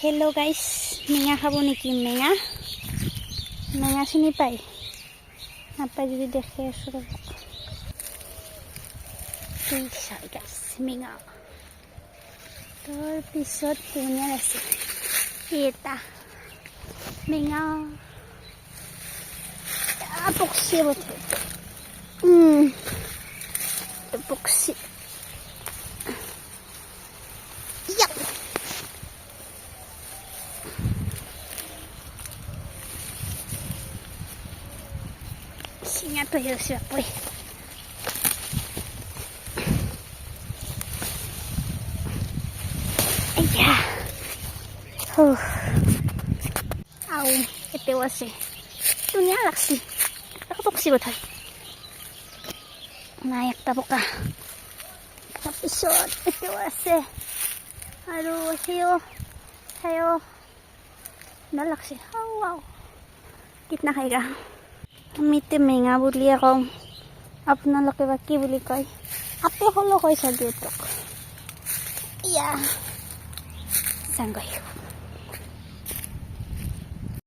Hello' গাইছ, মেঙা খাব নেকি? মেঙা মেঙা চিনি পায়? নাপায় যদি দেখে আছোঁ ৰ'ব। গাইছ মেঙা তাৰপিছত ধুনীয়া আছে এটা মেঙা পক্ষী বঠে পক্ষী Ingat tuh ya siapa ya. Iya. Au, itu sih. Dunia laksi. Aku pasti betul. Naik tabuka. Episode itu sih. Aduh, hayo. Nalaksi. Wow. Kitna kaya. আমিতে মেঙা বুলিয়ে কওঁ, আপোনালোকে বা কি বুলি কয়? আপে হলো কয় চাগে তোক ইয়া চাংগৈ।